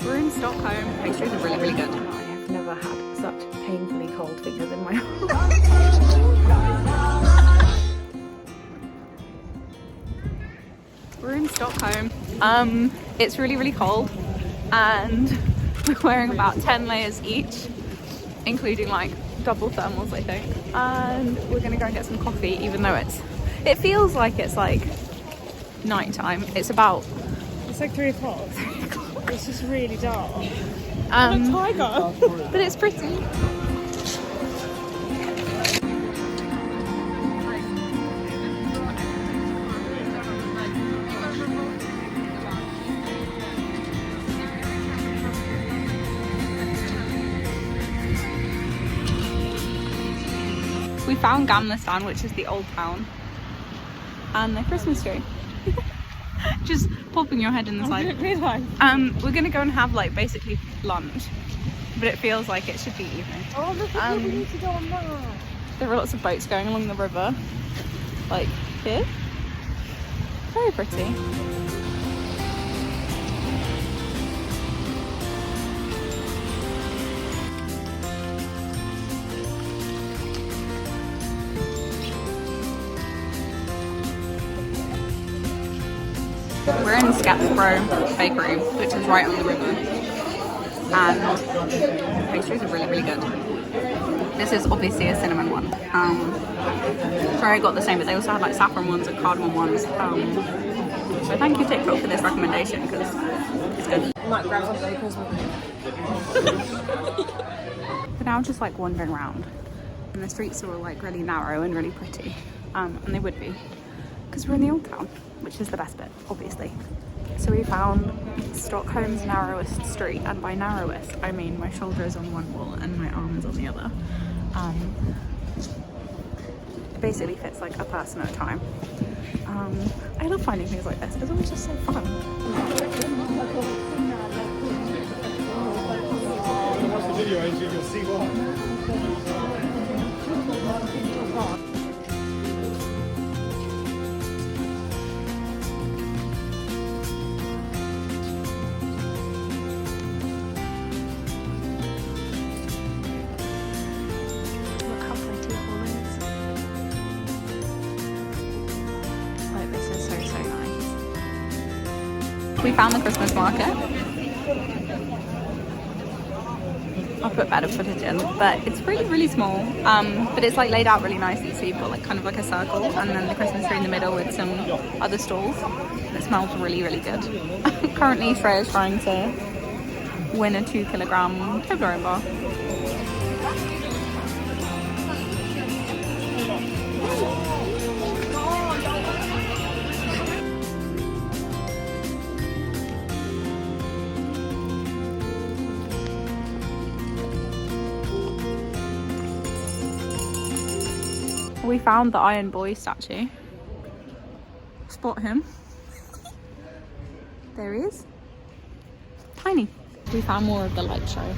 We're in Stockholm. Pastries are really good. I have never had such painfully cold fingers in my whole life. We're in Stockholm. It's really cold and we're wearing about 10 layers each, including like double thermals I think. And we're gonna go and get some coffee even though it feels like it's like night time. It's like 3 o'clock. It's just really dark. Tiger. But it's pretty. We found Gamla, which is the old town, and the Christmas tree. Just popping your head in the side. I didn't realise. We're gonna go and have like basically lunch, but it feels like it should be evening. Oh look at we need to go on that. There are lots of boats going along the river, like here. Very pretty. We're in Skeppsbro Baggeri, which is right on the river, and pastries are really good. This is obviously a cinnamon one. Sorry I got the same, but they also had like saffron ones and cardamom ones. So thank you TikTok for this recommendation because it's good. We're now just like wandering around, and the streets are all like really narrow and really pretty, and they would be because we're in the old town, which is the best bit, obviously. So we found Stockholm's narrowest street, and by narrowest I mean my shoulder is on one wall and my arm is on the other. It basically fits like a person at a time. I love finding things like this, it's always just so fun. Watch the video, you'll see why. We found the Christmas market. I'll put better footage in, but it's really small. But it's like laid out really nicely, so you've got like kind of like a circle, and then the Christmas tree in the middle with some other stalls. It smells really good. Currently, Freya's trying to win a 2-kilogram Toblerone bar. We found the Iron Boy statue. Spot him. There he is. Tiny. We found more of the light show.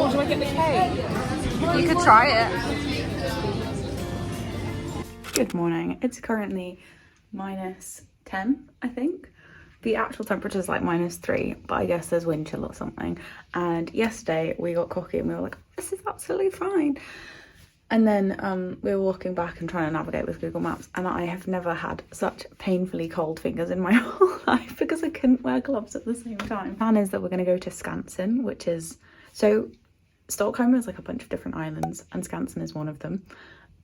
Oh, do I get the cake? You could try it. Good morning. It's currently -10, I think. The actual temperature is like -3, but I guess there's wind chill or something. And yesterday we got cocky and we were like, this is absolutely fine. And then we were walking back and trying to navigate with Google Maps, and I have never had such painfully cold fingers in my whole life because I couldn't wear gloves at the same time. The plan is that we're going to go to Skansen, which is... So Stockholm is like a bunch of different islands and Skansen is one of them.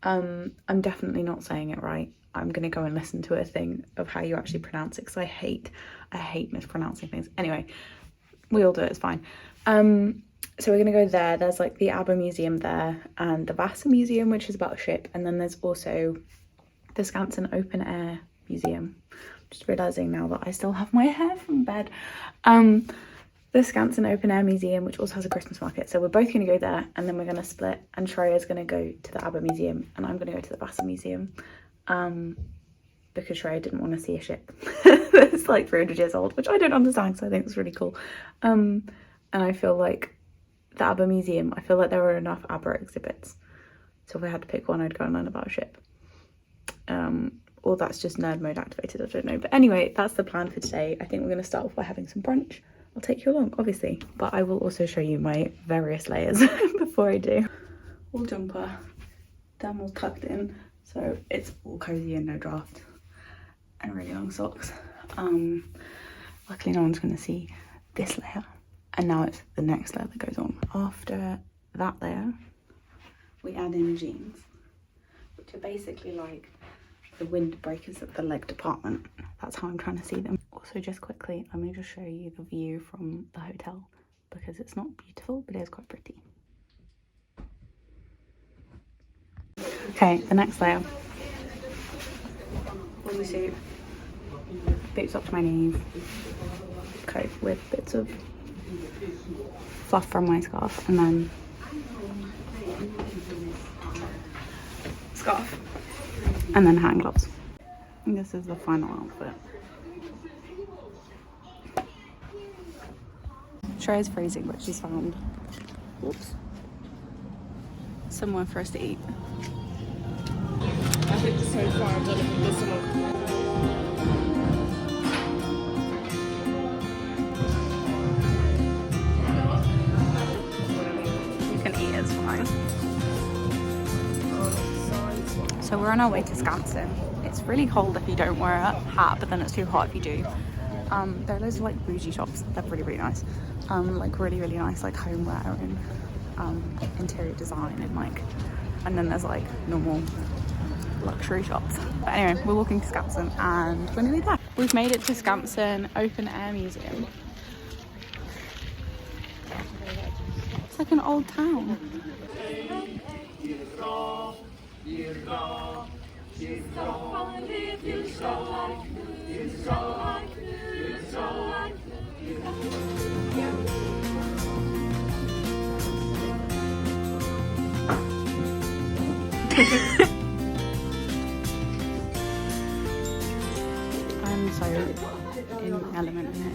I'm definitely not saying it right. I'm going to go and listen to a thing of how you actually pronounce it because I hate mispronouncing things. Anyway, we all do it, it's fine. So we're going to go there. There's like the ABBA Museum there and the Vasa Museum, which is about a ship. And then there's also the Skansen Open Air Museum. Just realising now that I still have my hair from bed. the Skansen Open Air Museum, which also has a Christmas market. So we're both going to go there, and then we're going to split, and Shreya's going to go to the ABBA Museum and I'm going to go to the Vasa Museum, because Shreya didn't want to see a ship that's like 300 years old, which I don't understand because I think it's really cool. And I feel like the ABBA Museum, I feel like there are enough ABBA exhibits, so if I had to pick one, I'd go and learn about a ship. Or that's just nerd mode activated, I don't know. But anyway, that's the plan for today. I think we're going to start off by having some brunch. I'll take you along, obviously, but I will also show you my various layers before I do. Wool jumper, thermal tucked in, so it's all cozy and no draft, and really long socks. Luckily no one's going to see this layer, and now it's the next layer that goes on. After that layer, we add in jeans, which are basically like the windbreakers of the leg department. That's how I'm trying to see them. Also, just quickly, let me just show you the view from the hotel, because it's not beautiful, but it is quite pretty. Okay, the next layer. Woolly suit, boots up to my knees, coat with bits of fluff from my scarf, and then scarf, and then hand gloves. And this is the final outfit. Shreya's freezing, but she's found, whoops, somewhere for us to eat. I think so far I've done it with this one. You can eat, it's fine. So we're on our way to Skansen. It's really cold if you don't wear a hat, but then it's too hot if you do. There are loads of like bougie shops. They're really, really nice. Like really, really nice, like homeware and interior design, and like, and then there's like normal luxury shops. But anyway, we're walking to Skansen and we're nearly there. We've made it to Skansen Open Air Museum. It's like an old town. I'm so in my element in here.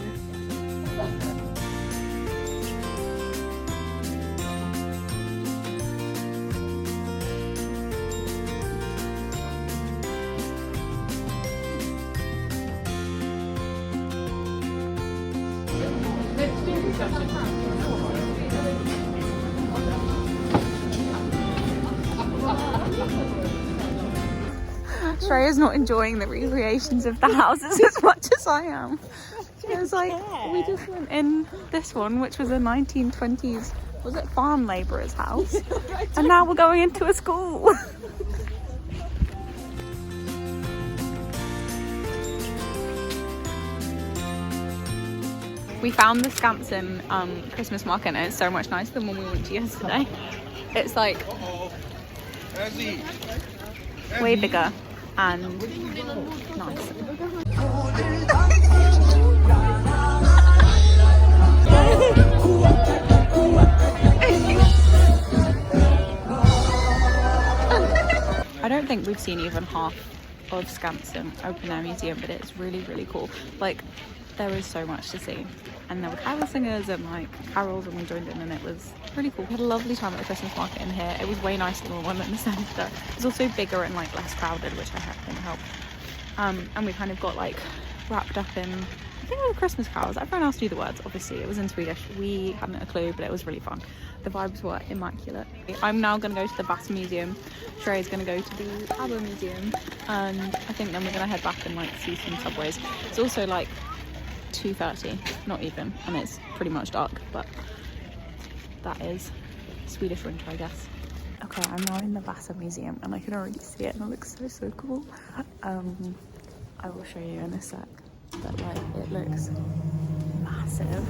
Shreya's not enjoying the recreations of the houses as much as I am. It was like, we just went in this one, which was a 1920s, was it farm labourer's house? And now we're going into a school. We found the Skansen Christmas market, and it's so much nicer than when we went to yesterday. It's like way bigger and nicer. I don't think we've seen even half of Skansen Open Air Museum, but it's really, really cool. Like, there is so much to see, and there were carol singers and like carols, and we joined in, and it was really cool. We had a lovely time at the Christmas market in here. It was way nicer than the one in the centre. It was also bigger and like less crowded, which I think helped. And we kind of got like wrapped up in, I think it was Christmas carols. Everyone else knew the words, obviously. It was in Swedish. We hadn't a clue, but it was really fun. The vibes were immaculate. I'm now going to go to the Vasa Museum. Shreya's going to go to the ABBA Museum, and I think then we're going to head back and like see some subways. It's also like 2:30, not even, and it's pretty much dark, but that is Swedish winter, I guess. Okay, I'm now in the Vasa Museum and I can already see it and it looks so cool. I will show you in a sec, but like it looks massive.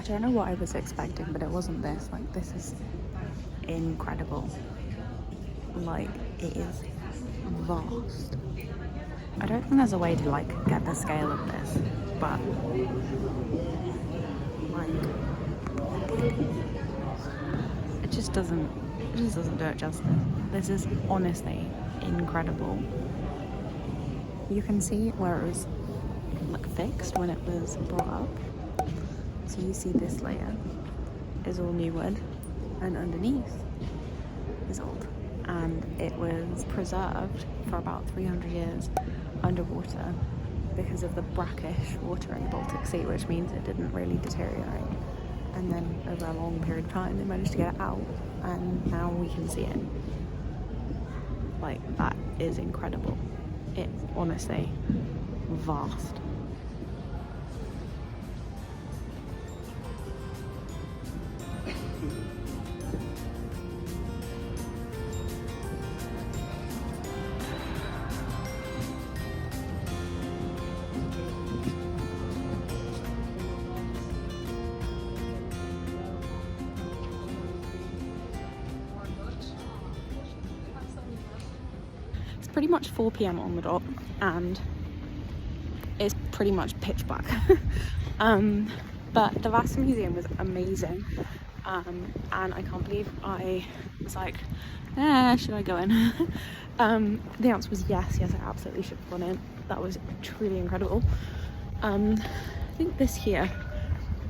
don't know what I was expecting, but it wasn't this. Like, this is incredible. Like, it is vast. I don't think there's a way to like get the scale of this, but like it just doesn't do it justice. This is honestly incredible. You can see where it was like fixed when it was brought up. So you see this layer is all new wood, and underneath is old. And it was preserved for about 300 years underwater because of the brackish water in the Baltic Sea, which means it didn't really deteriorate. And then over a long period of time, they managed to get it out, and now we can see it. Like, that is incredible. It's honestly vast. Pretty much 4 p.m. on the dot, and it's pretty much pitch black. But the Vasa Museum was amazing, and I can't believe I was like, should I go in? The answer was yes, I absolutely should have gone in. That was truly incredible. I think this here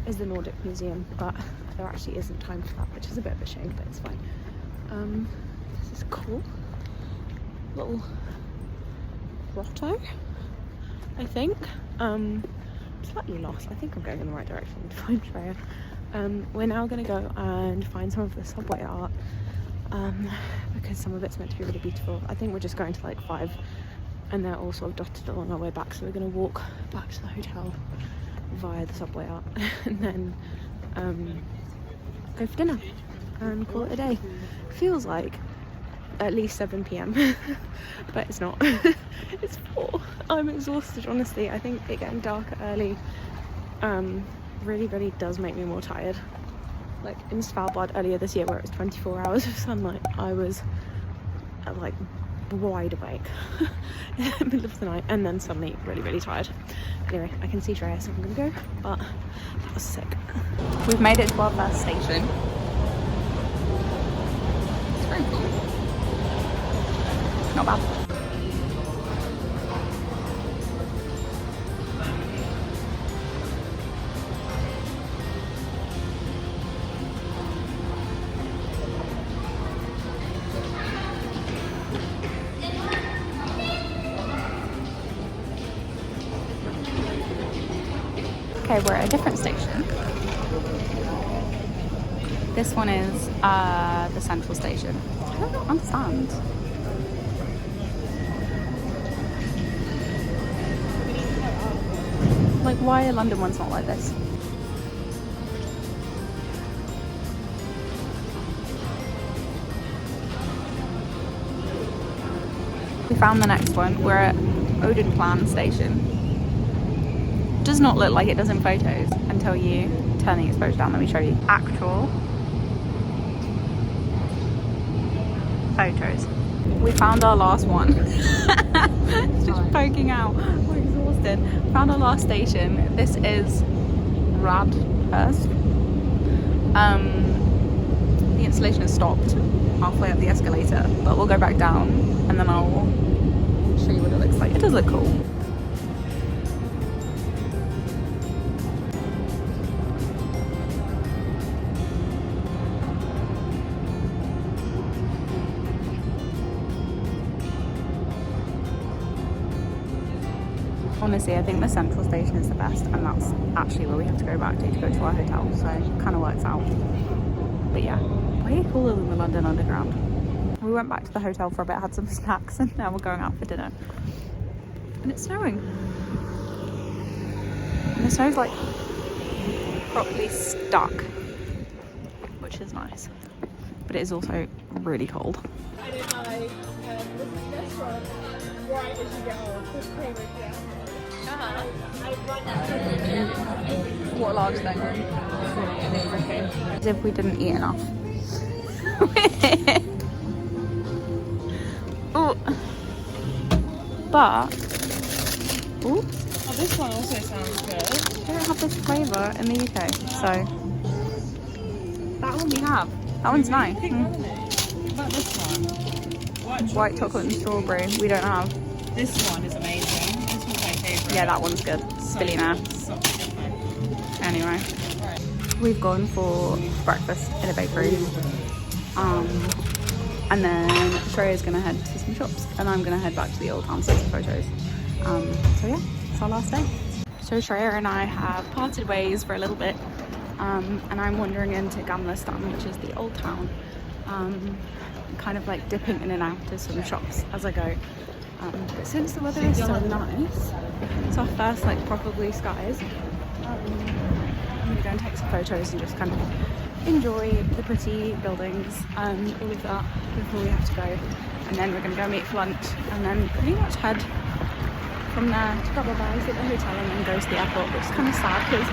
is the Nordic Museum, but there actually isn't time for that, which is a bit of a shame, but it's fine. This is cool. Little grotto, I think. Slightly lost. I think I'm going in the right direction to find Freya. We're now going to go and find some of the subway art, because some of it's meant to be really beautiful. I think we're just going to like 5, and they're all sort of dotted along our way back, so we're going to walk back to the hotel via the subway art and then go for dinner and call it a day. Feels like at least 7 p.m. but it's not. It's 4. I'm exhausted, honestly. I think it getting darker early really does make me more tired. Like in Svalbard earlier this year, where it was 24 hours of sunlight, I was like wide awake in the middle of the night, and then suddenly really tired. Anyway, I can see Freya, so I'm gonna go, but that was sick. We've made it to our first station. It's very cool. Not bad. Okay, we're at a different station. This one is the central station. I don't understand. Like, why are London ones not like this? We found the next one. We're at Odenplan station. Does not look like it does in photos until you turn the exposure down. Let me show you actual photos. We found our last one. It's just poking out. We're exhausted. Found our last station. This is Radhurst. The installation has stopped halfway up the escalator, but we'll go back down and then I'll show you what it looks like. It does look cool. Honestly, I think the central station is the best, and that's actually where we have to go back to go to our hotel, so it kind of works out. But yeah, way cooler than the London Underground. We went back to the hotel for a bit, had some snacks, and now we're going out for dinner. And it's snowing. And the snow's like properly stuck, which is nice. But it is also really cold. I didn't like this restaurant right as you get home. What a large thing. As if we didn't eat enough. Ooh. But, ooh, Oh, this one also sounds good. they don't have this flavour in the UK, so That one we have. that one's nice. Pink Mm. lemonade. What about this one? White chocolate and strawberry, we don't have. This one is amazing. This one's my favourite. Yeah, that one's good. Billionaire. Such a good one. Anyway, we've gone for breakfast in a bakery. And then Shreya's gonna head to some shops and I'm gonna head back to the old town to take some photos. So yeah, it's our last day. So Shreya and I have parted ways for a little bit. And I'm wandering into Gamla, which is the old town. Kind of like dipping in and out of some shops as I go. But since the weather is so nice, it's our first like proper blue skies. I'm gonna go and take some photos and just kind of enjoy the pretty buildings and all of that before we have to go. And then we're gonna go meet for lunch and then pretty much head from there to grab our bags at the hotel and then go to the airport, which is kind of sad because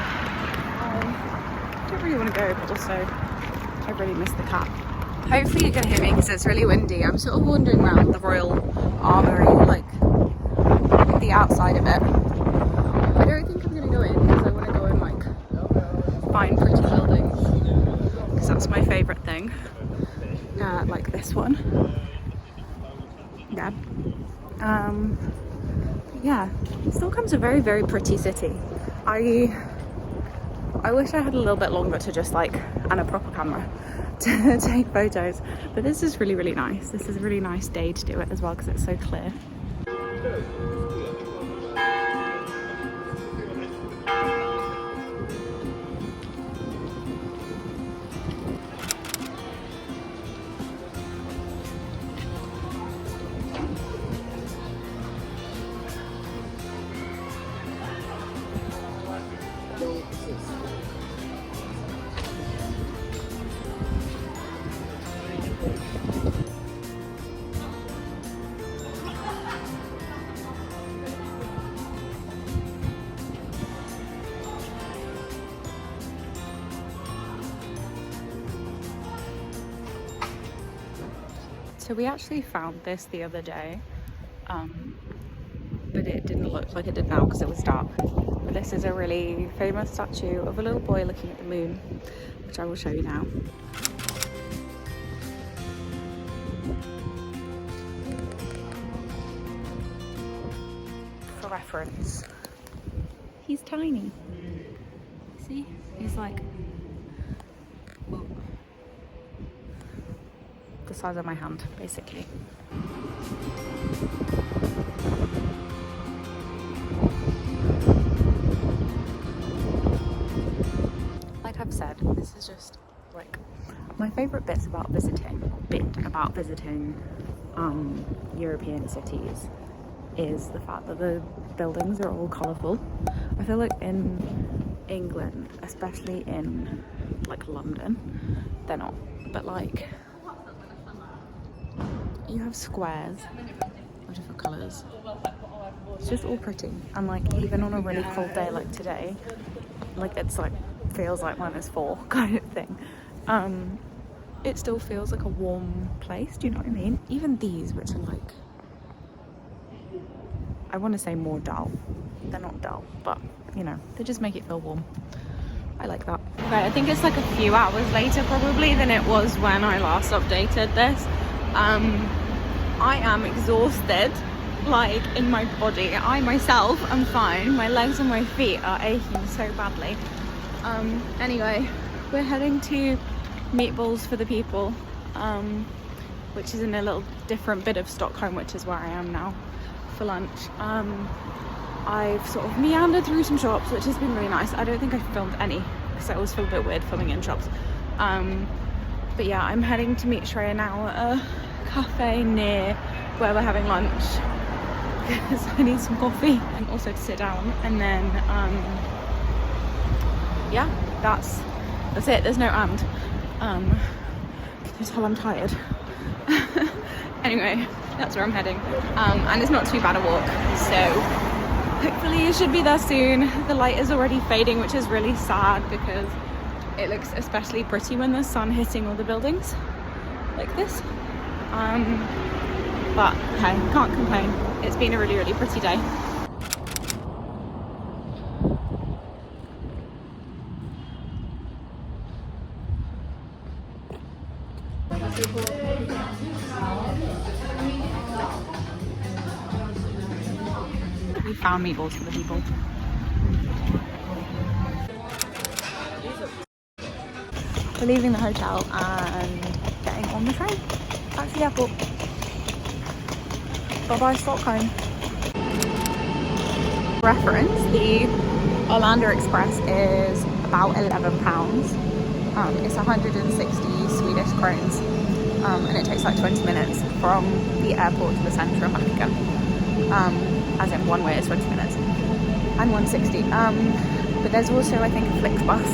I don't really want to go, but also I really miss the cat. Hopefully you can hear me because it's really windy. I'm sort of wandering around the Royal Armoury, like the outside of it. I don't think I'm going to go in because I want to go and like find pretty buildings because that's my favourite thing. Like this one. Yeah. Yeah. Stockholm's a very, very pretty city. I wish I had a little bit longer to just like, and a proper camera to take photos, but this is really, really nice. This is a really nice day to do it as well because it's so clear. So we actually found this the other day, but it didn't look like it did now because it was dark. But this is a really famous statue of a little boy looking at the moon, which I will show you now. For reference, he's tiny. See? He's like, whoa, the size of my hand, basically. Like I've said, this is just like my favourite bit about visiting European cities is the fact that the buildings are all colourful. I feel like in England, especially in like London, they're not, but like you have squares of different colours. It's just all pretty, and like even on a really cold day like today, like it's like feels like -4 kind of thing. It still feels like a warm place, do you know what I mean? Even these, which are like, I want to say more dull. They're not dull, but you know, they just make it feel warm. I like that. Okay, I think it's like a few hours later probably than it was when I last updated this. I am exhausted, like in my body. I myself am fine. My legs and my feet are aching so badly. Anyway, we're heading to Meatballs for the People, which is in a little different bit of Stockholm, which is where I am now for lunch. I've sort of meandered through some shops, which has been really nice. I don't think I filmed any because I always feel a bit weird filming in shops. But yeah, I'm heading to meet Shreya now at a cafe near where we're having lunch because I need some coffee and also to sit down. And then yeah, that's it. There's no and. Just how I'm tired. Anyway, that's where I'm heading, and it's not too bad a walk, so Hopefully it should be there soon. The light is already fading, which is really sad because it looks especially pretty when the sun hitting all the buildings like this. But hey, can't complain. It's been a really, really pretty day. We found meatballs for the people. We're leaving the hotel and getting on the train back to the airport. Bye bye Stockholm. Reference, the Arlanda Express is about £11. It's 160 Swedish crowns, and it takes like 20 minutes from the airport to the centre and back again. As in one way is 20 minutes, and 160. But there's also, I think, a Flixbus,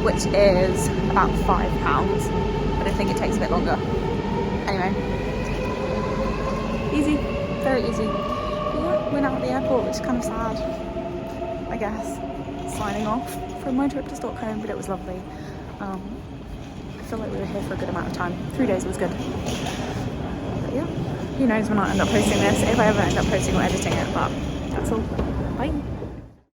which is about £5, but I think it takes a bit longer. Anyway, easy, very easy. But yeah, we're now at the airport, which is kind of sad, I guess. Signing off from my trip to Stockholm, but it was lovely. I feel like we were here for a good amount of time. 3 days was good. But yeah, who knows when I'll end up posting this, if I ever end up posting or editing it, but that's all. Bye.